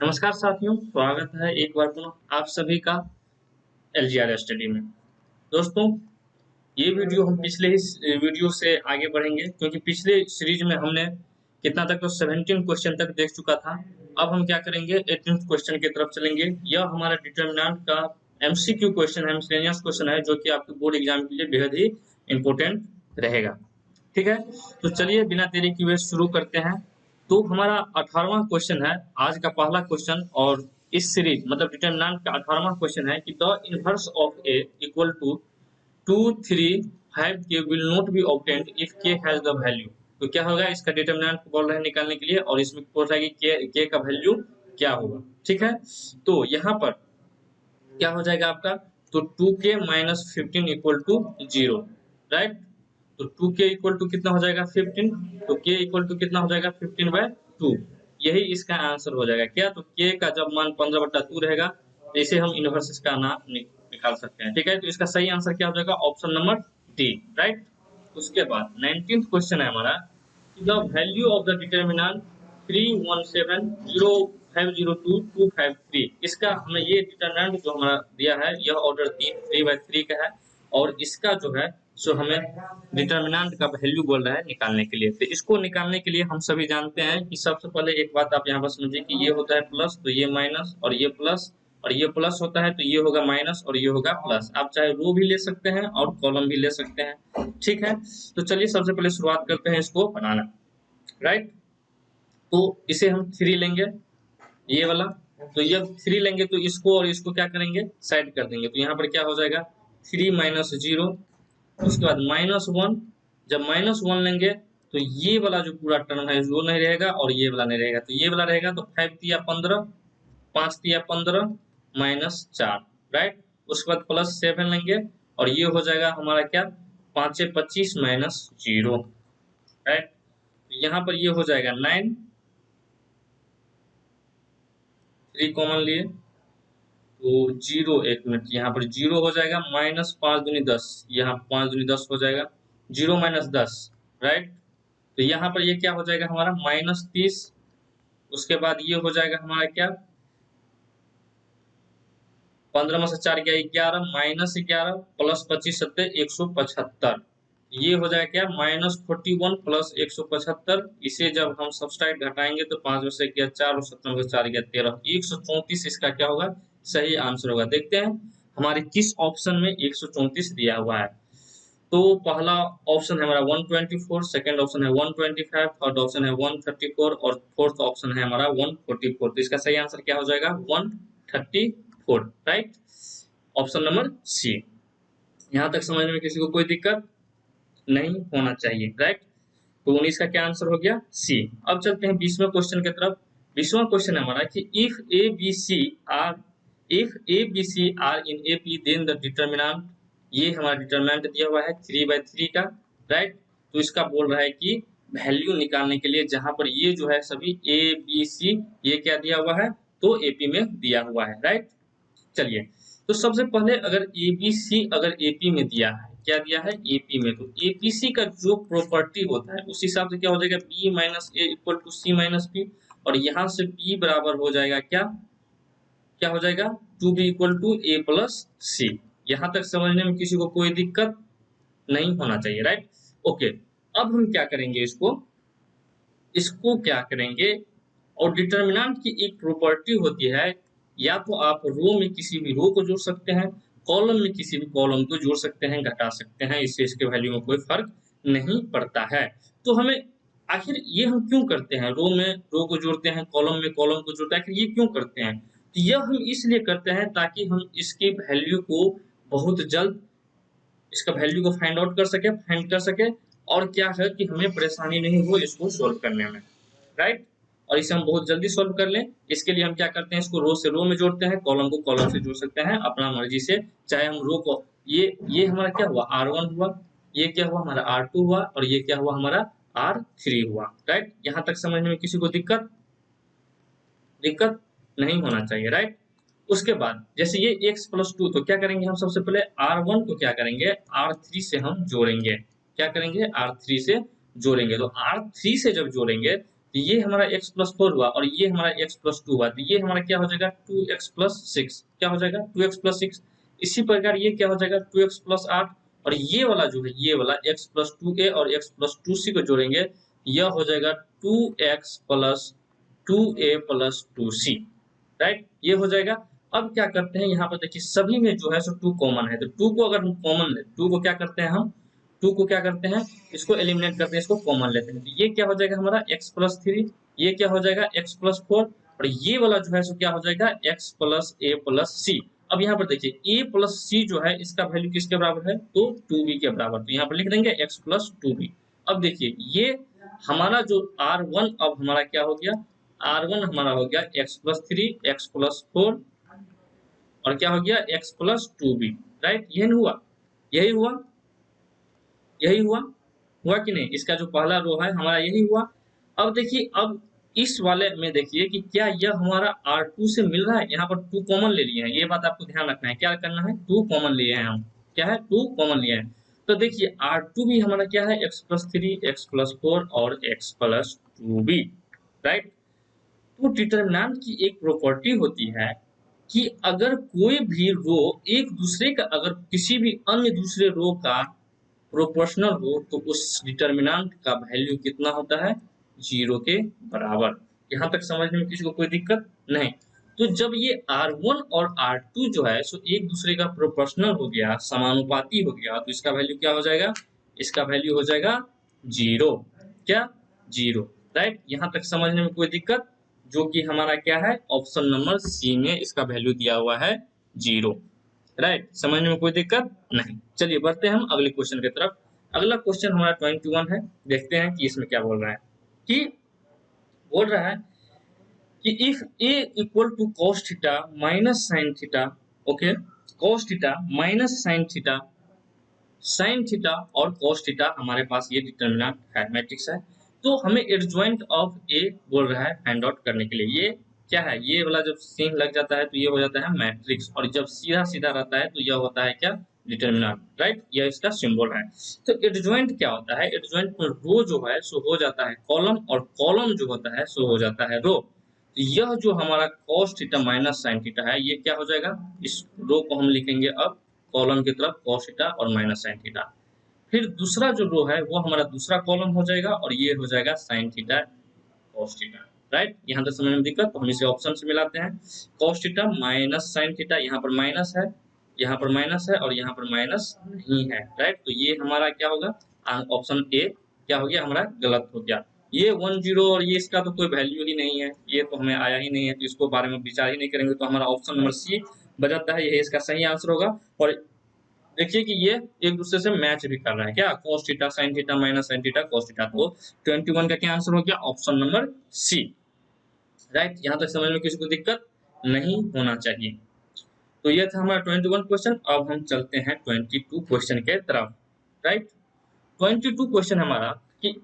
नमस्कार साथियों, स्वागत है एक बार पुनः आप सभी का एलजीआर स्टडी में। दोस्तों, ये वीडियो हम पिछले ही वीडियो से आगे बढ़ेंगे क्योंकि पिछले सीरीज में हमने कितना तक तो 17 क्वेश्चन तक देख चुका था। अब हम क्या करेंगे, 18th क्वेश्चन की तरफ चलेंगे। यह हमारा डिटरमिनेंट का एमसीक्यू क्वेश्चन है, मिसलेनियस क्वेश्चन है, जो कि आपके बोर्ड एग्जाम के लिए बेहद ही इंपॉर्टेंट रहेगा। ठीक है, तो चलिए बिना देरी किए शुरू करते हैं। तो हमारा 18वां क्वेश्चन है आज का पहला क्वेश्चन, और इस सीरीज मतलब डिटरमिनेंट का 18वां क्वेश्चन है कि the inverse of A equal to 2 3 5 K will not be obtained if K has the value. तो क्या होगा, इसका डिटरमिनेंट बोल रहे हैं निकालने के लिए, और इसमें पूछ रहा है कि के का वैल्यू क्या होगा। ठीक है, तो यहाँ पर क्या हो जाएगा आपका, तो 2k minus 15 equal to 0, right. तो 2k इक्वल टू कितना हो जाएगा 15, तो k इक्वल टू कितना हो जाएगा 15/2। यही इसका आंसर हो जाएगा। क्या, तो k का जब मान 15/2 रहेगा तो इसे हम इनवर्स इसका नाम निकाल सकते हैं। ठीक है, तो इसका सही आंसर क्या हो जाएगा, ऑप्शन नंबर डी, राइट। उसके बाद 19th क्वेश्चन है हमारा, the value of the determinant 317050253। इसका हमें ये डिटरमिनेंट जो हमारा दिया है, यह ऑर्डर 3/3 का है, और इसका जो है सो हमें डिटरमिनेंट का वैल्यू बोल रहा है निकालने के लिए। तो इसको निकालने के लिए हम सभी जानते हैं कि सबसे पहले एक बात आप यहाँ पर समझिए कि ये होता है प्लस, तो ये माइनस, और ये प्लस, और ये प्लस होता है तो ये होगा माइनस, और ये होगा प्लस। आप चाहे रो भी ले सकते हैं और कॉलम भी ले सकते हैं। ठीक है, तो चलिए सबसे पहले शुरुआत करते हैं इसको बनाना, राइट। तो इसे हम 3 लेंगे, ये वाला। तो ये 3 लेंगे तो इसको और इसको क्या करेंगे, साइड कर देंगे। तो यहाँ पर क्या हो जाएगा 3 माइनस 0, उसके बाद -1। जब -1 लेंगे तो ये वाला जो पूरा टर्म है वो नहीं रहेगा, और ये वाला नहीं रहेगा, तो ये वाला रहेगा। तो 5 तिया 15, 5 तिया 15 -4, राइट। उसके बाद +7 लेंगे, और ये हो जाएगा हमारा क्या, 5 25 -0, राइट। यहाँ पर ये हो जाएगा 9, 3 कॉमन लिए तो 0, 1 मिनट, यहाँ पर 0 हो जाएगा, -5 दूनी 10, यहाँ 5 दूनी 10 हो जाएगा, 0 -10, राइट। तो यहाँ पर ये क्या हो जाएगा हमारा -30। उसके बाद ये हो जाएगा हमारा क्या, 15 में से 4 गया 11, -11 प्लस 25 सत्ते 175। ये हो जाएगा क्या, -41 प्लस 175। इसे जब हम सब्सट्रैक्ट घटाएंगे तो 5 में से गया 4, और 17 में से 4 गया 13, 134 इसका क्या होगा, सही आंसर होगा। देखते हैं हमारे किस ऑप्शन में 134 दिया हुआ है। तो पहला ऑप्शन है हमारा 124, सेकंड ऑप्शन है 125, थर्ड ऑप्शन है 134, और फोर्थ ऑप्शन है हमारा 144। तो इसका सही आंसर क्या हो जाएगा 134, राइट। Option number C. यहाँ तक समझने में किसी को कोई दिक्कत नहीं होना चाहिए, राइट। तो 19 का क्या आंसर हो गया, सी। अब चलते हैं 20वें क्वेश्चन की तरफ। 20वां क्वेश्चन है हमारा कि if A B C are in A P then the determinant. ये हमारा डिटरमिनेंट दिया हुआ है 3/3 का, राइट। तो इसका बोल रहा है कि वैल्यू निकालने के लिए, जहां पर ये जो है सभी ए बी सी ये क्या दिया हुआ है, तो एपी में दिया हुआ है, राइट। चलिए, तो सबसे पहले अगर एबीसी अगर एपी में दिया है, क्या दिया है एपी में, तो एपीसी का जो प्रॉपर्टी होता है उस हिसाब से क्या हो जाएगा, B minus A equal to C minus B, और यहाँ से बी बराबर हो जाएगा क्या, क्या हो जाएगा 2b equal to A plus C. यहाँ तक समझने में किसी को कोई दिक्कत नहीं होना चाहिए, राइट। ओके, अब हम क्या करेंगे, इसको क्या करेंगे, और डिटरमिनेंट की एक प्रॉपर्टी होती है, या तो आप रो में किसी भी रो को जोड़ सकते हैं, कॉलम में किसी भी कॉलम को जोड़ सकते हैं, घटा सकते हैं, इससे इसके वैल्यू में कोई फर्क नहीं पड़ता है। तो हमें आखिर ये हम क्यों करते हैं, रो में रो को जोड़ते हैं, कॉलम में कॉलम को जोड़ते हैं, आखिर ये क्यों करते हैं, तो यह हम इसलिए करते हैं ताकि हम इसकी वैल्यू को बहुत जल्द इसका वैल्यू को फाइंड कर सके, और क्या है कि हमें परेशानी नहीं हो इसको सोल्व करने में, राइट। और इसे हम बहुत जल्दी सोल्व कर लें, इसके लिए हम क्या करते हैं, इसको रो से रो में जोड़ते हैं, कॉलम को कॉलम से जोड़ सकते हैं अपना मर्जी से। चाहे हम रो को ये हमारा क्या हुआ R1 हुआ, ये क्या हुआ हमारा R2 हुआ, और ये क्या हुआ हमारा R3 हुआ, राइट। यहाँ तक समझने में किसी को दिक्कत नहीं होना चाहिए, राइट। उसके बाद जैसे ये x + 2, तो क्या करेंगे हम, सबसे पहले R1 को क्या करेंगे R3 से हम जोड़ेंगे, क्या करेंगे R3 से जोड़ेंगे। तो R3 से जब जोड़ेंगे तो ये हमारा x प्लस 4 हुआ और ये हमारा x प्लस 2 हुआ, तो ये हमारा क्या हो जाएगा 2x प्लस 6, क्या हो जाएगा 2x प्लस 6। इसी प्रकार ये क्या हो जाएगा 2x प्लस 8, और ये वाला जो है ये वाला x प्लस 2a और x प्लस 2c को जोड़ेंगे, यह हो जाएगा 2x plus 2a plus 2c, right, ये हो जाएगा। अब क्या करते हैं यहाँ पर देखिए सभी में जो है सो 2 कॉमन है, तो 2 को अगर हम कॉमन ले, 2 को क्या करते हैं हम, 2 को क्या करते हैं, इसको एलिमिनेट करते हैं, इसको कॉमन लेते हैं, तो ये क्या हो जाएगा हमारा x प्लस 3, ये क्या हो जाएगा x प्लस 4, और ये वाला जो है सो क्या हो जाएगा x plus a plus c। अब यहाँ पर देखिए a प्लस c जो है इसका वैल्यू किसके बराबर है, तो 2b के बराबर, तो यहाँ पर लिख देंगे x प्लस 2b। अब देखिए ये हमारा जो R1 अब हमारा क्या हो गया, R1 हमारा हो गया x प्लस 3, x प्लस 4 और क्या हो गया x प्लस 2b, राइट, यही हुआ, यही हुआ, यही हुआ, हुआ कि नहीं, इसका जो पहला रो है हमारा यही हुआ। अब देखिए अब इस वाले में देखिए कि क्या यह हमारा R2 से मिल रहा है, यहाँ पर 2 कॉमन ले लिए हैं, ये बात आपको ध्यान रखना है, क्या करना है 2 कॉमन लिए हैं हम, क्या है 2 कॉमन लिए हैं, तो देखिए R2 भी हमारा क्या है x प्लस 3, x प्लस 4 और x प्लस 2b, राइट। तो डिटरमिनेंट की एक प्रॉपर्टी होती है कि अगर कोई भी रो एक दूसरे का अगर किसी भी अन्य दूसरे रो का प्रोपोर्शनल हो तो उस डिटरमिनेंट का वैल्यू कितना होता है, 0 के बराबर। यहाँ तक समझने में किसी को कोई दिक्कत नहीं। तो जब ये R1 और R2 जो है सो एक दूसरे का प्रोपोर्शनल हो गया, समानुपाती हो गया, तो इसका वैल्यू क्या हो जाएगा, इसका वैल्यू हो जाएगा 0, क्या 0, राइट। यहाँ तक समझने में कोई दिक्कत, जो कि हमारा क्या है ऑप्शन नंबर सी में इसका वैल्यू दिया हुआ है 0, राइट, समझने में कोई दिक्कत नहीं। चलिए बढ़ते हैं हम अगले क्वेश्चन की तरफ। अगला क्वेश्चन हमारा 21 है, देखते हैं कि इसमें क्या बोल रहा है, कि बोल रहा है कि if a equal to cos theta minus sin theta, okay, cos theta minus sin theta और cos थीटा हमारे पास ये डिटरमिनेंट है, मैट्रिक्स है, तो हमें एडजॉइंट ऑफ a बोल रहा है फाइंड आउट करने के लिए। ये क्या है, ये वाला जब सीन लग जाता है तो ये हो जाता है मैट्रिक्स, और जब सीधा सीधा रहता है तो यह होता है क्या डिटरमिनेंट, राइट, यह इसका सिंबल है। तो एडजॉइंट क्या होता है, एडजॉइंट में रो जो है सो हो जाता है कॉलम, और कॉलम जो होता है सो हो जाता है रो। तो यह जो हमारा cos theta minus sin theta है ये क्या हो जाएगा, इस रो को हम लिखेंगे अब कॉलम की तरफ cos थीटा और माइनस sin थीटा। फिर दूसरा जो रो है वो हमारा दूसरा कॉलम हो जाएगा और ये हो जाएगा sin theta cos theta, right. यहाँ तक समझ में दिक्कत, तो हम इसे ऑप्शन से मिलाते हैं, cos theta minus sin theta, यहाँ पर माइनस है, यहाँ पर माइनस है और यहाँ पर माइनस नहीं है, राइट। तो ये हमारा क्या होगा, ऑप्शन ए क्या हो गया हमारा गलत हो गया। ये 10 और ये इसका तो कोई वैल्यू ही नहीं है, ये तो हमें आया ही नहीं है, तो इसको बारे में विचार ही नहीं करेंगे, तो हमारा ऑप्शन नंबर सी बजाता है, यही इसका सही आंसर होगा। और देखिए कि ये एक दूसरे से मैच भी कर रहा है, क्या cos theta sin theta minus sin theta cos theta, तो 21 का क्या आंसर हो गया ऑप्शन नंबर सी, राइट। यहाँ तक समझ में किसी को दिक्कत नहीं होना चाहिए। तो ये था हमारा 21 क्वेश्चन। अब हम चलते हैं 22 क्वेश्चन के तरफ, राइट। 22 क्वेश्चन हमारा कि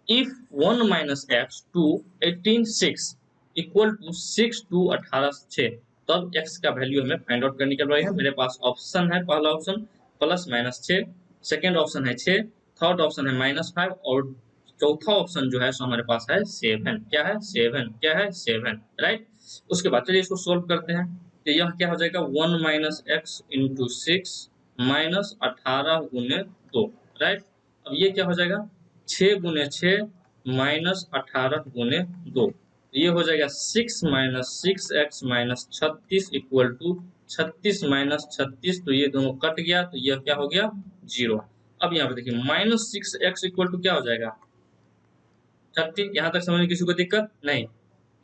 if 1 minus x to 18 6 equal to 6 to 18 6, तब x का वैल्यू हमें फाइंड आउट करने के लिए है। मेरे पास ऑप्शन है, पहला option plus minus 6, second option है 6, थर्ड ऑप्शन है -5 और चौथा ऑप्शन जो है सो हमारे पास है 7, क्या है 7, क्या है 7, राइट। उसके बाद चलिए इसको सोल्व करते हैं, तो यह क्या हो जाएगा 1 माइनस एक्स इंटू 6 माइनस 18 गुने 2, राइट। अब ये क्या हो जाएगा 6 गुने 6 माइनस 18 गुने 2, ये हो जाएगा 6 minus 6x minus 36 equal to 36 minus 36, तो ये दोनों कट गया, तो यह क्या हो गया 0। अब यहाँ पे देखिए माइनस 6x इक्वल टू क्या हो जाएगा 30। यहाँ तक समझ में किसी को दिक्कत नहीं,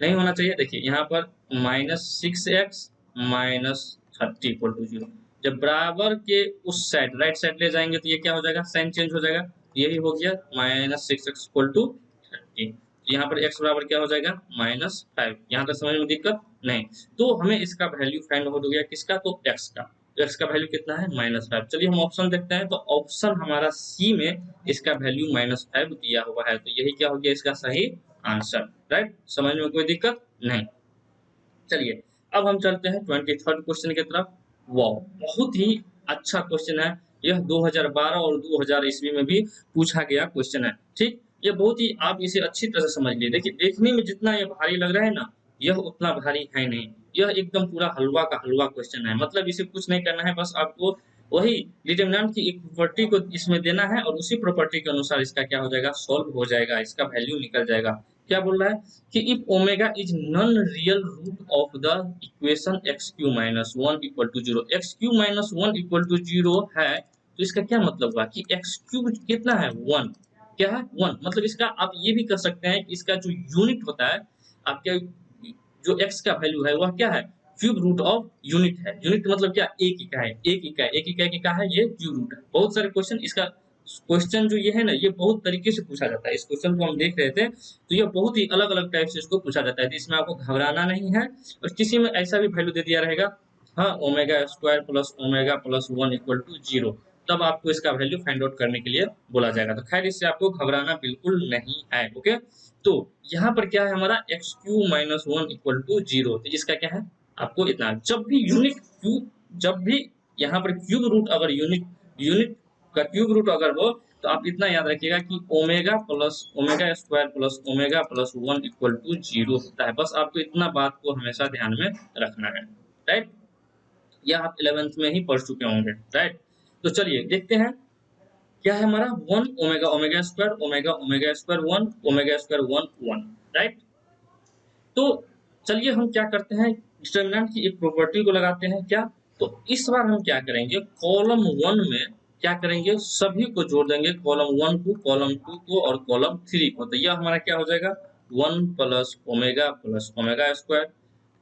नहीं होना चाहिए। देखिए यहाँ पर minus 6x minus 30 equal to 0, जब बराबर के उस साइड राइट साइड ले जाएंगे तो ये क्या हो जाएगा साइन चेंज हो जाएगा, यही हो गया माइनस 6x इक्वल टू 30। यहाँ पर x बराबर क्या हो जाएगा -5। यहाँ तक समझ में दिक्कत नहीं, तो हमें इसका वैल्यू फाइंड हो गया किसका, तो x का, तो x का वैल्यू कितना है -5। चलिए हम ऑप्शन देखते हैं, तो ऑप्शन हमारा सी में इसका वैल्यू -5 दिया हुआ है, तो यही क्या हो गया इसका सही आंसर, राइट। समझ में कोई दिक्कत नहीं। चलिए अब हम चलते हैं 23rd क्वेश्चन की तरफ। वाह, बहुत ही अच्छा क्वेश्चन है, यह 2012 और 2000 ईस्वी में भी पूछा गया क्वेश्चन है, ठीक। ये बहुत ही आप इसे अच्छी तरह से समझ लीजिए। देखिए देखने में जितना ये भारी लग रहा है ना, यह उतना भारी है नहीं। यह एकदम पूरा हलवा का हलवा क्वेश्चन है। मतलब इसे कुछ नहीं करना है, बस आपको वही डिटरमिनेंट की एक प्रॉपर्टी को इसमें देना है और उसी प्रॉपर्टी के अनुसार इसका क्या हो जाएगा, सॉल्व हो जाएगा, इसका वैल्यू निकल जाएगा। क्या बोल रहा है कि if omega is non real root of the equation X cube minus one equal to zero, X cube minus one equal to zero है, तो इसका क्या मतलब हुआ कि एक्स क्यूब कितना है, वन। क्या है, वन। मतलब इसका आप ये भी कर सकते हैं, इसका जो यूनिट होता है आपके, जो एक्स का वैल्यू है वह क्या है, क्यूब रूट ऑफ यूनिट है। यूनिट मतलब क्या, एक इकाई, एक इकाई, एक इकाई की क्या है, ये क्यूब रूट है। बहुत सारे क्वेश्चन इसका क्वेश्चन जो ये है ना, ये बहुत तरीके से पूछा जाता है। इस क्वेश्चन को हम देख रहे थे तो ये बहुत ही अलग अलग टाइप से इसको पूछा जाता है, तो इसमें आपको घबराना नहीं है। और किसी में ऐसा भी वैल्यू दे दिया रहेगा, हाँ, omega square plus omega plus one equal to zero, तब आपको इसका वैल्यू फाइंड आउट करने के लिए बोला जाएगा। तो खैर इससे आपको घबराना बिल्कुल नहीं है। ओके, तो यहाँ पर क्या है हमारा X cube minus one equal to zero, तो इसका क्या है, आपको इतना, जब भी यूनिट क्यूब, जब भी यहाँ पर क्यूब रूट अगर यूनिट का क्यूब रूट अगर हो, तो आप इतना याद रखिएगा कि omega plus omega square plus one equal to zero होता है। बस आपको इतना बात को हमेशा ध्यान में रखना है, राइट। यह आप 11th में ही पढ़ चुके होंगे, राइट। तो चलिए देखते हैं क्या है हमारा, one omega omega square one omega square one one, right. तो चलिए हम क्या करते हैं, डिटरमिनेंट की एक प्रॉपर्टी को लगाते हैं। क्या, तो इस बार हम क्या करेंगे, कॉलम वन में क्या करेंगे, सभी को जोड़ देंगे, कॉलम वन को, कॉलम टू को और कॉलम थ्री को। तो यह हमारा क्या हो जाएगा, one plus omega square,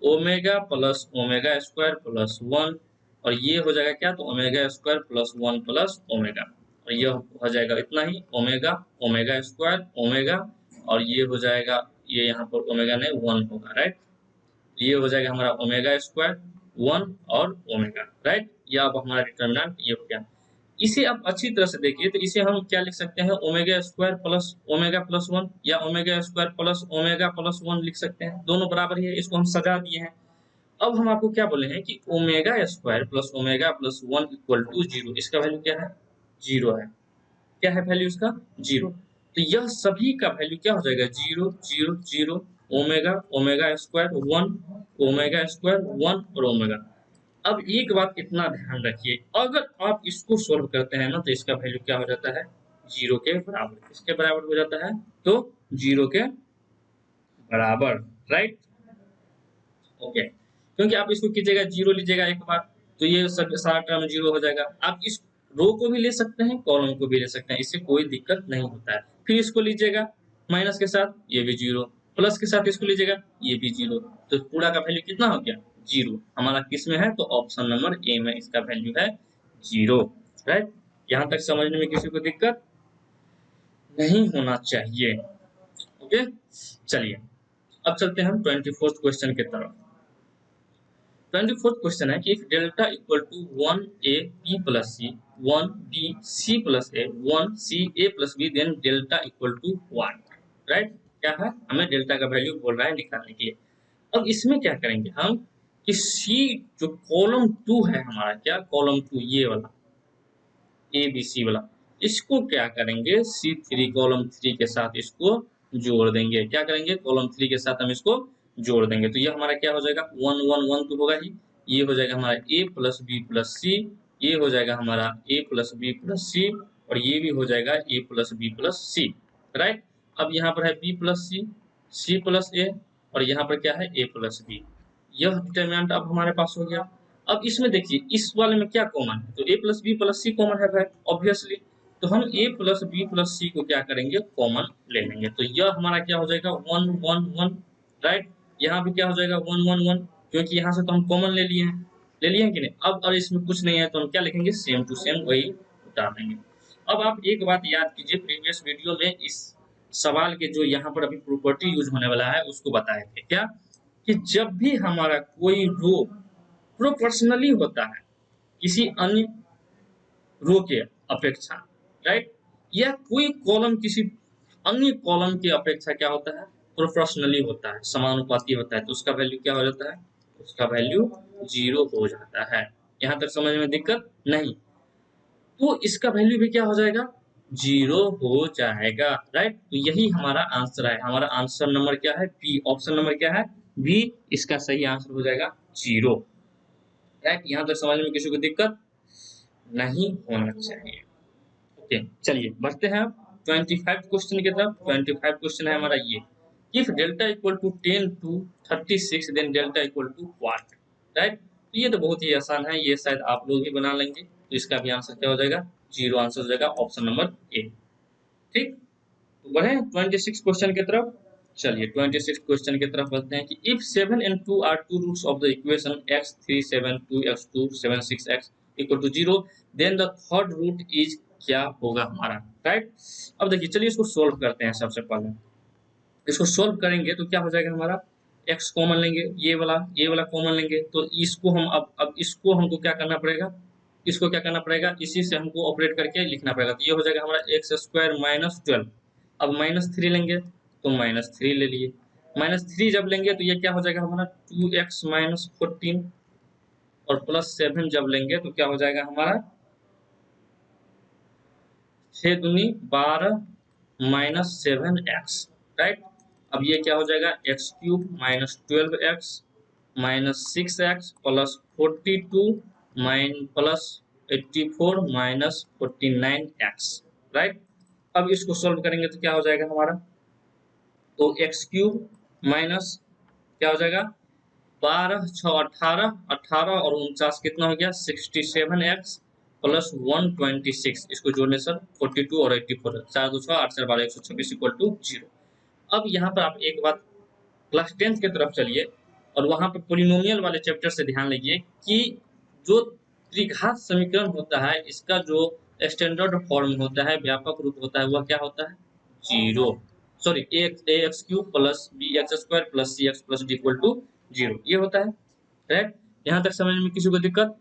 omega plus one, और ये हो जाएगा क्या, तो omega square plus one plus omega, और ये हो जाएगा इतना ही, ओमेगा ओमेगा स्क्वायर ओमेगा, और ये हो जाएगा, ये यहाँ पर ओमेगा नहीं वन होगा, राइट। ये हो जाएगा हमारा ओमेगा स्क्वायर वन और ओमेगा, राइट। ये अब हमारा डिटरमिनेंट ये हो गया। इसे आप अच्छी तरह से देखिए, तो इसे हम क्या लिख सकते हैं, omega square plus omega plus one, या omega square plus omega plus one लिख सकते हैं, दोनों बराबर ही है, इसको हम सजा दिए हैं। अब हम आपको क्या बोले हैं कि omega square plus omega plus one equal to zero, इसका वैल्यू क्या है, जीरो है। क्या है वैल्यू इसका, जीरो। तो यह सभी का वैल्यू क्या हो जाएगा, zero zero zero, omega omega square one, omega square one और ओमेगा। अब एक बात इतना ध्यान रखिए, अगर आप इसको सोल्व करते हैं ना, तो इसका वैल्यू क्या हो जाता है, जीरो के बराबर। किसके बराबर हो जाता है, तो जीरो के बराबर, राइट। ओके, क्योंकि आप इसको कीजिएगा, जीरो लीजिएगा एक बार, तो ये सब सारा टर्म जीरो हो जाएगा। आप इस रो को भी ले सकते हैं, कॉलम को भी ले सकते हैं, इससे कोई दिक्कत नहीं होता है। फिर इसको लीजिएगा माइनस के साथ, ये भी जीरो, प्लस के साथ इसको लीजिएगा, ये भी जीरो, तो पूरा का वैल्यू कितना हो गया, जीरो। हमारा किस में है, तो ऑप्शन नंबर ए में इसका वैल्यू है जीरो, राइट। यहाँ तक समझने में किसी को दिक्कत नहीं होना चाहिए। ओके, चलिए अब चलते हैं हम 24th क्वेश्चन की तरफ। 24th क्वेश्चन है कि if delta equal to one A B plus C, one B C plus A, one C A plus B, then delta equal to one, right. क्या है, हमें डेल्टा का वैल्यू बोल रहा है निकालने के लिए। अब इसमें क्या करेंगे हम कि सी जो कॉलम टू है हमारा, क्या कॉलम टू, ये वाला ए बी सी वाला, इसको क्या करेंगे, सी थ्री कॉलम थ्री के साथ इसको जोड़ देंगे। क्या करेंगे, कॉलम थ्री के साथ हम इसको जोड़ देंगे। तो ये हमारा क्या हो जाएगा, वन वन वन तो होगा ही, ये हो जाएगा हमारा ए प्लस बी प्लस सी, ये हो जाएगा हमारा ए प्लस बी प्लस सी, और ये भी हो जाएगा ए प्लस बी प्लस सी, राइट। अब यहाँ पर है बी प्लस सी प्लस ए, और यहाँ पर क्या है, ए प्लस बी। यह डिटरमिनेंट अब हमारे पास हो गया। अब इसमें देखिए इस वाले में क्या कॉमन है, तो ए प्लस बी प्लस सी कॉमन है भाई, ऑब्वियसली। तो हम ए प्लस बी प्लस सी को क्या करेंगे, कॉमन ले लेंगे। तो यह हमारा क्या हो जाएगा, वन वन वन, राइट। यहाँ भी क्या हो जाएगा, वन वन वन, क्योंकि यहाँ से तो हम कॉमन ले लिए हैं, ले लिए हैं कि नहीं। अब और इसमें कुछ नहीं है तो हम क्या लिखेंगे, सेम टू सेम वही उतार देंगे। अब आप एक बात याद कीजिए, प्रीवियस वीडियो में इस सवाल के जो यहाँ पर अभी प्रॉपर्टी यूज होने वाला है उसको बताए थे, क्या कि जब भी हमारा कोई रो प्रोपोर्शनली होता है किसी अन्य रो के अपेक्षा, राइट, या कोई कॉलम किसी अन्य कॉलम की अपेक्षा क्या होता है, प्रोपोर्शनली होता है, समानुपाती होता है, तो उसका वैल्यू क्या हो जाता है, उसका वैल्यू जीरो हो जाता है। यहाँ तक समझ में दिक्कत नहीं। तो इसका वैल्यू भी क्या हो जाएगा, जीरो हो जाएगा, राइट। तो यही हमारा आंसर है। हमारा आंसर नंबर क्या है? बी। ऑप्शन नंबर क्या है? बी। इसका सही आंसर हो जाएगा जीरो, राइट। यहाँ तक समझ में किसी को दिक्कत नहीं होना चाहिए। ओके, चलिए बढ़ते हैं 25 क्वेश्चन की तरफ। 25 क्वेश्चन है हमारा ये, if delta equal to 10 to 36 then delta equal to what, right. तो ये तो बहुत ही आसान है, ये शायद आप लोग ही बना लेंगे। तो इसका भी आंसर क्या हो जाएगा? जीरो आंसर हो जाएगा, ऑप्शन नंबर ए। ठीक, तो बढ़े 26 क्वेश्चन की तरफ। चलिए 26 क्वेश्चन की तरफ बढ़ते हैं कि if 7 and 2 are two roots of the equation x3 7 2 x2 7 6 x equal to 0 then the third root is क्या होगा हमारा, राइट। अब देखिए, चलिए इसको सोल्व करते हैं। सबसे पहले इसको सोल्व करेंगे तो क्या हो जाएगा हमारा? x कॉमन लेंगे, ये वाला कॉमन लेंगे, तो इसको हम अब इसको हमको क्या करना पड़ेगा? इसको क्या करना पड़ेगा? इसी से हमको ऑपरेट करके लिखना पड़ेगा। तो ये हो जाएगा हमारा एक्स स्क्वायर माइनस 12। अब -3 लेंगे तो -3 ले लिए, -3 जब लेंगे तो ये क्या हो जाएगा हमारा? 2x माइनस 14, और +7 जब लेंगे तो क्या हो जाएगा हमारा? 6 दूनी 12 माइनस 7x, राइट। अब ये क्या हो जाएगा? X cube minus 12x minus 6x plus 42 plus 84 minus 49x, right. अब इसको सॉल्व करेंगे तो क्या हो जाएगा हमारा? तो एक्स क्यूब माइनस क्या हो जाएगा? 12 6 18, 18 और 49 कितना हो गया? 67x प्लस 126, इसको जोड़ने से 42 और 84, 4 2 6 8 4 12 126 इक्वल टू 0। अब यहाँ पर आप एक बात क्लास 10th की तरफ चलिए और वहां पर पोलिनोमियल वाले चैप्टर से ध्यान लीजिए कि जो त्रिघात समीकरण होता है, इसका जो स्टैंडर्ड फॉर्म होता है, व्यापक रूप होता है, वह क्या होता है? Zero. Sorry, A X cube plus B X square plus C X plus D equal to 0, ये होता है, राइट। यहाँ तक समझ में किसी को दिक्कत?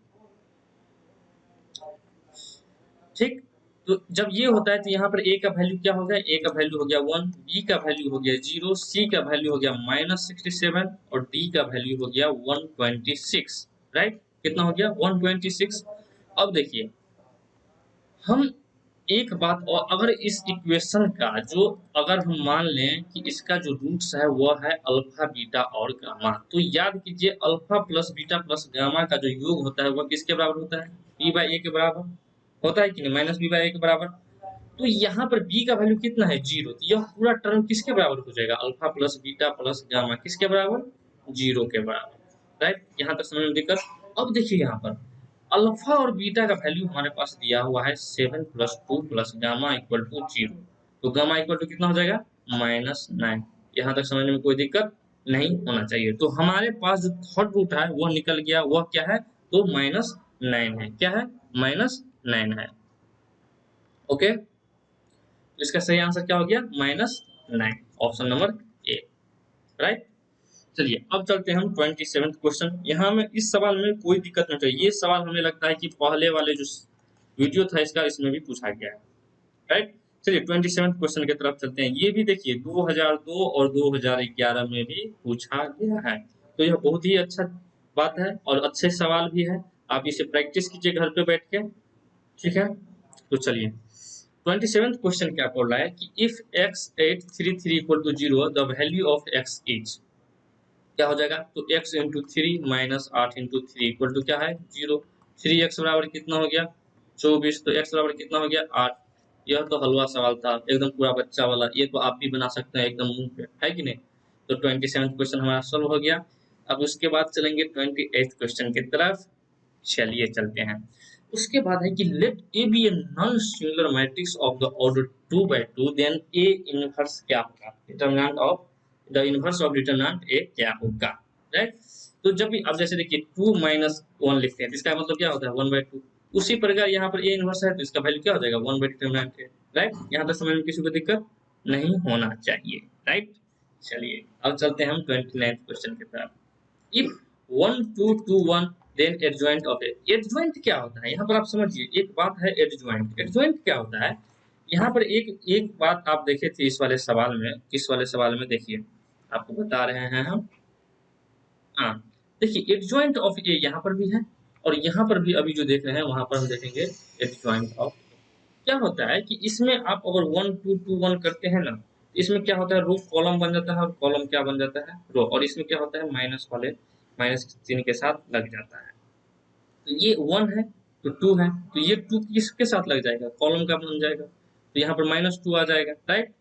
ठीक, तो जब ये होता है तो यहाँ पर ए का वैल्यू क्या हो गया? ए का वैल्यू हो गया 1, बी का वैल्यू हो गया 0, सी का वैल्यू हो गया -67 और डी का वैल्यू हो गया 126, राइट। कितना हो गया? 126। अब देखिए, हम एक बात और, अगर इस इक्वेशन का जो, अगर हम मान लें कि इसका जो रूट्स है वह है अल्फा बीटा और गामा, तो याद कीजिए alpha plus beta plus gamma का जो योग होता है वह किसके बराबर होता है? बी बाई ए के बराबर होता है कि नहीं? माइनस बी बाई ए के बराबर। तो यहाँ पर बी का वैल्यू कितना है? 0। तो यह पूरा टर्म किसके बराबर हो जाएगा? Alpha plus beta plus gamma किसके बराबर? 0 के बराबर, राइट। यहाँ तक समझ में दिक्कत? अब देखिए यहाँ पर अल्फा और बीटा का वैल्यू हमारे पास दिया हुआ है 7 plus 2 plus gamma equal to 0। तो गामा इक्वल टू कितना हो जाएगा? -9। यहाँ तक समझने में कोई दिक्कत नहीं होना चाहिए। तो हमारे पास जो थर्ड रूट है वह निकल गया, वह क्या है? तो -9 है। क्या है? -9 है। ओके, तो इसका सही आंसर क्या हो गया? -9, ऑप्शन नंबर ए, राइट। चलिए अब चलते हैं हम 27th क्वेश्चन। यहाँ में इस सवाल में कोई दिक्कत नहीं चाहिए। ये सवाल हमें लगता है कि पहले वाले जो वीडियो था इसका, इसमें भी पूछा गया है, राइट। चलिए 27th क्वेश्चन की तरफ चलते हैं। ये भी देखिए 2002 और 2011 में भी पूछा गया है। तो यह बहुत ही अच्छा बात है और अच्छे सवाल भी है। आप इसे प्रैक्टिस कीजिए घर पे बैठ के, ठीक है। तो चलिए 27th क्वेश्चन क्या बोल रहा है कि if x833 equal to 0 the value of x is, क्या हो जाएगा? तो x into 3 minus 8 into 3 equal to क्या है? 0। 3x बराबर कितना हो गया? 24। तो x बराबर कितना हो गया? 8। यह तो हलवा सवाल था, एकदम पूरा बच्चा वाला। ये तो आप भी बना सकते हैं एकदम मुंह पे, है कि नहीं? तो 27th क्वेश्चन हमारा सॉल्व हो गया। अब उसके बाद चलेंगे 28th क्वेश्चन की तरफ। चलिए चलते हैं। उसके बाद है कि let A be a non singular matrix of the order 2 by 2 then A inverse क्या होगा? Determinant of the inverse of determinant A क्या होगा, राइट। तो जब भी आप जैसे देखिए 2 माइनस 1 लिखते हैं तो इसका मतलब क्या होता है? 1/2। उसी प्रकार यहाँ पर ए इनवर्स है तो इसका वैल्यू क्या हो जाएगा? 1 बाई डिटरमिनेंट है, राइट। यहाँ तक समझ में किसी को दिक्कत नहीं होना चाहिए, राइट। चलिए अब चलते हैं हम 29th क्वेश्चन की तरफ। If 1 2 2 1 then adjoint of A. Adjoint क्या होता है? यहाँ पर आप समझिए, एक बात है एडजॉइंट। एडजॉइंट क्या होता है? यहाँ पर एक एक बात आप देखे थे इस वाले सवाल में। किस वाले सवाल में? देखिए आपको बता रहे हैं हम। हाँ, देखिए एडजॉइंट ऑफ ए यहाँ पर भी है और यहाँ पर भी अभी जो देख रहे हैं वहां पर हम देखेंगे एडजॉइंट ऑफ। क्या होता है कि इसमें आप अगर 1 2 2 1 करते हैं ना, इसमें क्या होता है, रो कॉलम बन जाता है और कॉलम क्या बन जाता है, रो। और इसमें क्या होता है, माइनस वाले माइनस चिन्ह के साथ लग जाता है। तो ये 1 है तो 2 है, तो ये 2 किसके साथ लग जाएगा, कॉलम का बन जाएगा, तो यहाँ पर -2 आ जाएगा, राइट।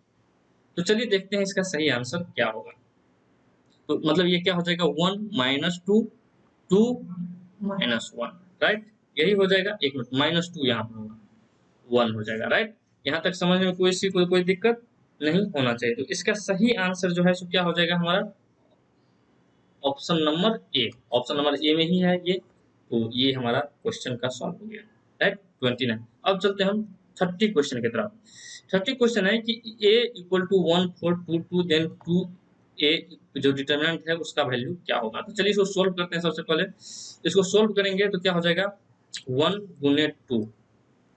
तो चलिए देखते हैं इसका सही आंसर क्या होगा। तो मतलब ये क्या हो जाएगा, 1 -2 2 -1, राइट। यही हो जाएगा। एक मिनट, -2 यहाँ पर होगा, 1 हो जाएगा, राइट। यहाँ तक समझ में कोई दिक्कत नहीं होना चाहिए। तो इसका सही आंसर जो है सो क्या हो जाएगा हमारा, option number A. Option number A में ही है ये। तो ये हमारा क्वेश्चन का सॉल्व हो गया, राइट। 29। अब चलते हैं हम 30 क्वेश्चन की तरफ। 30 क्वेश्चन है कि a equal to 1 4 2 2 then 2 a जो डिटरमिनेंट है उसका वैल्यू क्या होगा। तो चलिए इसको सोल्व करते हैं। सबसे पहले इसको सोल्व करेंगे तो क्या हो जाएगा, 1 गुने 2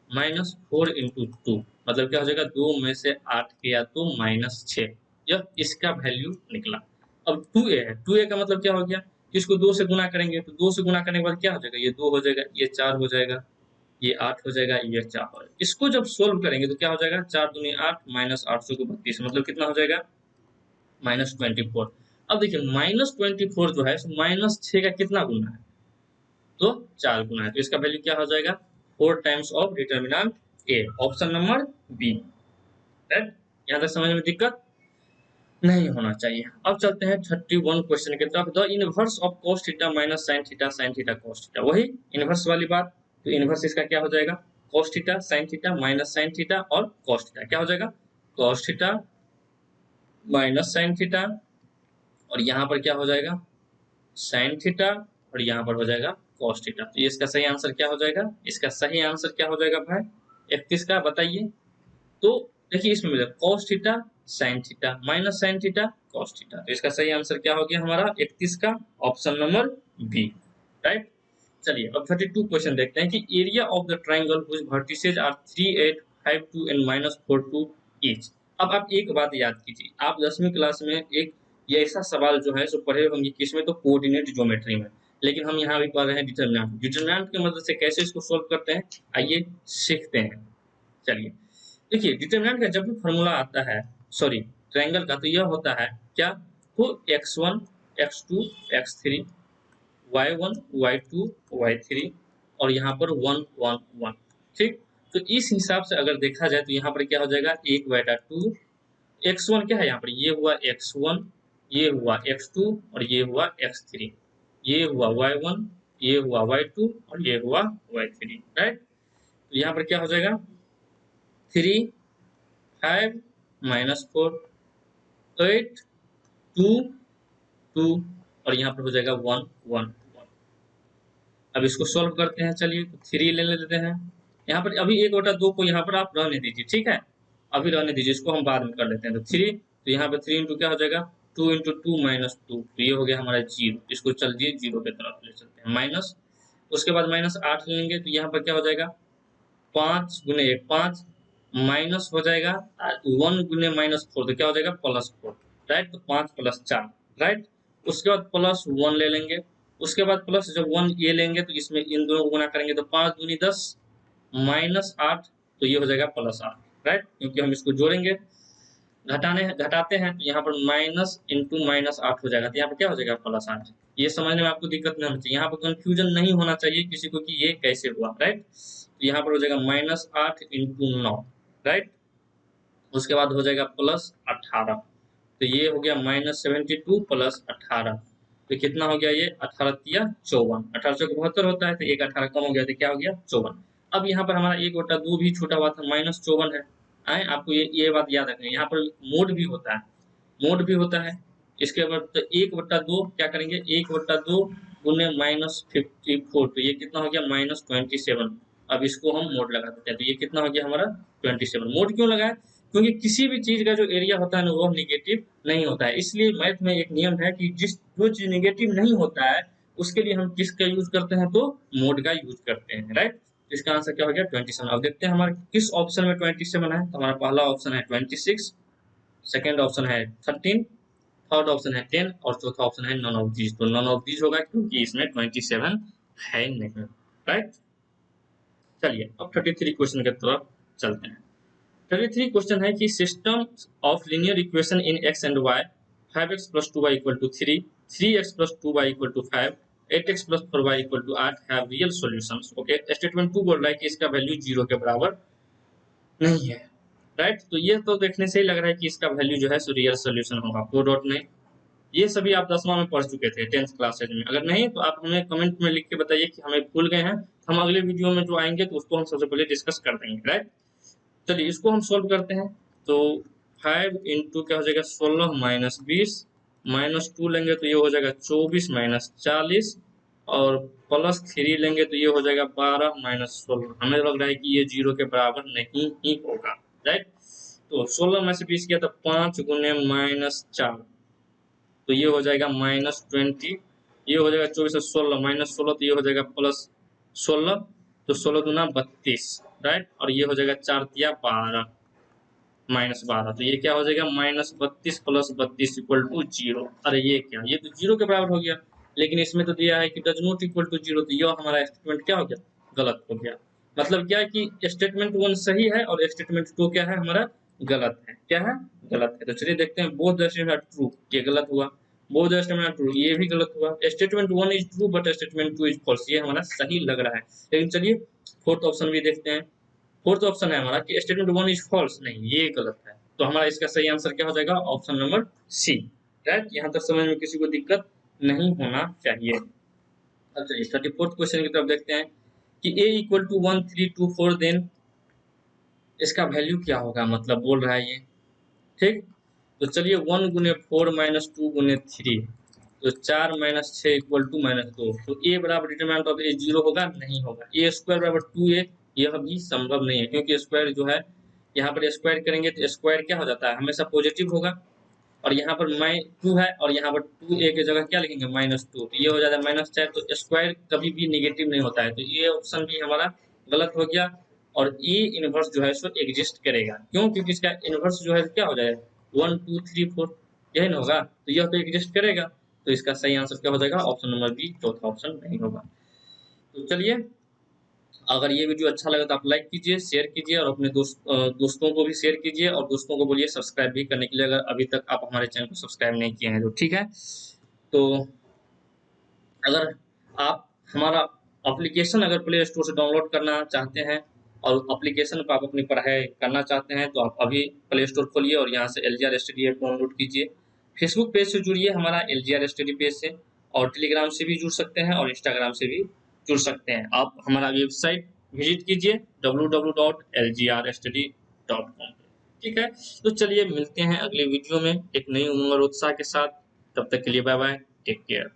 -4 इंटू 2, मतलब क्या हो जाएगा, 2 में से 8 किया तो -6, यह इसका वैल्यू निकला। अब 2a है, 2a का मतलब क्या हो गया, इसको 2 से गुना करेंगे तो 2 से गुना करने के बाद क्या हो जाएगा, ये 2 हो जाएगा, ये 4 हो जाएगा, ये 8 हो जाएगा, ये 4 हो जाएगा। इसको जब सोल्व करेंगे तो क्या हो जाएगा, 4 दूनी 8 -8 को 32, मतलब कितना हो जाएगा, -24। अब देखिए -24 जो है -6 का कितना गुना है, तो 4 गुना है, तो इसका वैल्यू क्या हो जाएगा, 4 times of determinant A, option number B, right. यहाँ तक समझ में दिक्कत नहीं होना चाहिए। अब चलते हैं 31 क्वेश्चन की तरफ। The inverse of cos theta minus sin theta sin theta cos theta, वही इनवर्स वाली बात। तो इनवर्स इसका क्या हो जाएगा, cos theta sin theta minus sin theta और cos थीटा, क्या हो जाएगा, cos theta minus sin theta, और यहाँ पर क्या हो जाएगा, sin थीटा, और यहाँ पर हो जाएगा cos थीटा। तो ये इसका सही आंसर क्या हो जाएगा, इसका सही आंसर क्या हो जाएगा भाई, 31 का बताइए। तो देखिए इसमें मिलेगा cos theta sin theta minus sin theta cos theta, तो इसका सही आंसर क्या हो गया हमारा 31 का, ऑप्शन नंबर बी, राइट। चलिए अब 32 क्वेश्चन देखते हैं कि area of the triangle which vertices are 3 8 5 2 and -4 2 each. अब आप एक बात याद कीजिए, आप 10वीं क्लास में एक ये ऐसा सवाल जो है सो पढ़े होंगे किसमें, तो कोऑर्डिनेट ज्योमेट्री में। लेकिन हम यहाँ भी पढ़ रहे हैं डिटरमिनेंट। डिटरमिनेंट की मदद से कैसे इसको सोल्व करते हैं, आइए सीखते हैं। चलिए देखिए डिटरमिनेंट का जब भी फॉर्मूला आता है, सॉरी ट्रायंगल का, तो यह होता है क्या, तो x1 x2 x3 y1 y2 y3 और यहाँ पर 1 1 1, ठीक। तो इस हिसाब से अगर देखा जाए तो यहाँ पर क्या हो जाएगा, 1/2, x1 क्या है यहाँ पर, ये हुआ x1, ये हुआ x2 और ये हुआ x3, ये हुआ y1, ये हुआ y2 और ये हुआ y3, राइट। तो यहाँ पर क्या हो जाएगा, 3 5 -4 8 2 2 और यहाँ पर हो जाएगा 1 1 1। अब इसको सॉल्व करते हैं। चलिए तो 3 ले लेते हैं। यहाँ पर अभी 1/2 को यहाँ पर आप रहने दीजिए, ठीक है, अभी रहने दीजिए, इसको हम बाद में कर लेते हैं। तो 3, तो यहाँ पर 3 इंटू क्या हो जाएगा, 2 इंटू 2 -2, तो ये हो गया हमारा 0। इसको चलिए 0 की तरफ ले चलते हैं, माइनस, उसके बाद -8 लेंगे तो यहाँ पर क्या हो जाएगा, 5 गुने 1 5 माइनस हो जाएगा 1 गुने -4, तो क्या हो जाएगा +4, राइट। तो 5 + 4, राइट। उसके बाद +1 ले लेंगे, उसके बाद प्लस जब 1 ये लेंगे तो इसमें इन दोनों को गुना करेंगे तो 5 दूनी 10 -8, तो ये हो जाएगा +8, राइट, क्योंकि हम इसको जोड़ेंगे घटाते हैं तो यहाँ पर माइनस इंटू -8 हो जाएगा, तो यहाँ पर क्या हो जाएगा +8। ये समझने में आपको दिक्कत नहीं होनी चाहिए, यहाँ पर कंफ्यूजन नहीं होना चाहिए किसी को कि ये कैसे हुआ, राइट। तो यहाँ पर हो जाएगा -8 इंटू 9, राइट। उसके बाद हो जाएगा +18, तो ये हो गया -72 + 18, तो कितना हो गया ये 18 तिया 54, 18 से 72 होता है, तो एक 18 कम हो गया तो क्या हो गया 54। अब यहाँ पर हमारा 1/2 भी छूटा हुआ था, -54 है। आए आपको ये बात याद रखनी है, यहाँ पर मोड भी होता है, मोड भी होता है। इसके बाद तो 1/2 क्या करेंगे, 1/2 गुने -54, तो ये कितना हो गया -27। अब इसको हम मोड लगा देते हैं, तो ये कितना हो गया हमारा 27। मोड क्यों लगाए, क्योंकि किसी भी चीज का जो एरिया होता है ना वो नेगेटिव नहीं होता है। इसलिए मैथ में एक नियम है कि जो चीज नेगेटिव नहीं होता है उसके लिए हम किसका यूज करते हैं, तो मोड का यूज करते हैं, राइट। इसका आंसर क्या हो गया 27। अब देखते हैं हमारे किस ऑप्शन में 27 है, तो हमारा पहला ऑप्शन है 26, सेकेंड ऑप्शन है 13, थर्ड ऑप्शन है 10 और चौथा ऑप्शन है नॉन ऑफ दीज। तो नॉन ऑफ दीज होगा क्योंकि इसमें 27 है नहीं, राइट। चलिए अब 33 क्वेश्चन की तरफ चलते हैं। 33 क्वेश्चन है कि system of linear equation in x and y 5x + 2y = 3, 3x + 2y = 5, 8x + 4y = 8 have real solutions. Okay, statement 2 बोल रहा है कि इसका वैल्यू 0 के बराबर नहीं है, राइट। तो ये तो देखने से ही लग रहा है कि इसका वैल्यू जो है सो रियल सॉल्यूशन होगा, कोई डाउट नहीं। ये सभी आप 10वां में पढ़ चुके थे 10th क्लासेज में, अगर नहीं तो आप हमें कमेंट में लिख के बताइए कि हमें भूल गए हैं, हम अगले वीडियो में जो आएंगे तो उसको हम सबसे पहले डिस्कस कर देंगे, राइट। चलिए इसको हम सोल्व करते हैं। तो 5 इंटू क्या हो जाएगा 16 माइनस 20 माइनस 2 लेंगे तो ये हो जाएगा 24 माइनस 40 और प्लस 3 लेंगे तो ये हो जाएगा 12 माइनस 16। हमें लग रहा है कि ये 0 के बराबर नहीं ही होगा, राइट। तो 16 में से 20 किया तो 5 गुने माइनस 4 तो ये हो जाएगा -20, ये हो जाएगा 24 से 16 माइनस 16 तो ये हो जाएगा प्लस 16, तो 16 दूना 32, राइट। और ये हो जाएगा 4 तिया 12 माइनस 12 तो ये क्या हो जाएगा -32 प्लस 32 = 0। अरे ये क्या, ये तो 0 के बराबर हो गया, लेकिन इसमें तो दिया है कि डज नॉट इक्वल टू 0, तो ये हमारा स्टेटमेंट क्या हो गया, गलत हो गया। मतलब क्या है कि स्टेटमेंट 1 सही है और स्टेटमेंट 2 क्या है हमारा गलत है, क्या है गलत है। तो चलिए देखते हैं, both the statement are true, ये गलत हुआ, both the statement are true, ये भी गलत हुआ। Statement 1 is true but statement 2 is false, ये हमारा सही लग रहा है। लेकिन चलिए फोर्थ ऑप्शन भी देखते हैं। फोर्थ ऑप्शन है हमारा कि स्टेटमेंट 1 इज फॉल्स, नहीं ये गलत है। तो हमारा इसका सही आंसर क्या हो जाएगा, ऑप्शन नंबर सी, राइट। यहाँ तक समझ में किसी को दिक्कत नहीं होना चाहिए। अब चलिए 34th क्वेश्चन की तरफ देखते हैं कि a = 1 3 2 4 देन इसका वैल्यू क्या होगा, मतलब बोल रहा है ये, ठीक। तो चलिए 1 गुने 4 माइनस 2 गुने 3 तो 4 माइनस 6 = -2, तो a बराबर डिटरमिनेंट ऑफ a 0 होगा, नहीं होगा। a स्क्वायर बराबर 2a, यह भी संभव नहीं है क्योंकि स्क्वायर जो है यहाँ पर स्क्वायर करेंगे तो स्क्वायर क्या हो जाता है, हमेशा पॉजिटिव होगा। और यहाँ पर -2 है और यहाँ पर 2a की जगह क्या लिखेंगे -2, तो ये हो जाता है -4, तो स्क्वायर कभी भी नेगेटिव नहीं होता है, तो ये ऑप्शन भी हमारा गलत हो गया। और ए इनवर्स जो है सो एग्जिस्ट करेगा, क्यों, क्योंकि इसका इनवर्स जो है क्या हो जाएगा 1 2 3 4, यही ना होगा, तो यह तो एग्जिस्ट करेगा। तो इसका सही आंसर क्या हो जाएगा, ऑप्शन नंबर बी, चौथा ऑप्शन नहीं होगा। तो चलिए, अगर ये वीडियो अच्छा लगा तो आप लाइक कीजिए, शेयर कीजिए और अपने दोस्तों को भी शेयर कीजिए और दोस्तों को बोलिए सब्सक्राइब भी करने के लिए, अगर अभी तक आप हमारे चैनल को सब्सक्राइब नहीं किए हैं तो, ठीक है। तो अगर आप हमारा एप्लीकेशन अगर प्ले स्टोर से डाउनलोड करना चाहते हैं और एप्लीकेशन पर आप अपनी पढ़ाई करना चाहते हैं तो आप अभी प्ले स्टोर खोलिए और यहाँ से LGR स्टडी ऐप डाउनलोड कीजिए। फेसबुक पेज से जुड़िए हमारा LGR स्टडी पेज से, और टेलीग्राम से भी जुड़ सकते हैं और इंस्टाग्राम से भी जुड़ सकते हैं। आप हमारा वेबसाइट विजिट कीजिए www.lgrstudy.com, ठीक है। तो चलिए मिलते हैं अगले वीडियो में एक नई उमंग और उत्साह के साथ, तब तक के लिए बाय बाय, टेक केयर।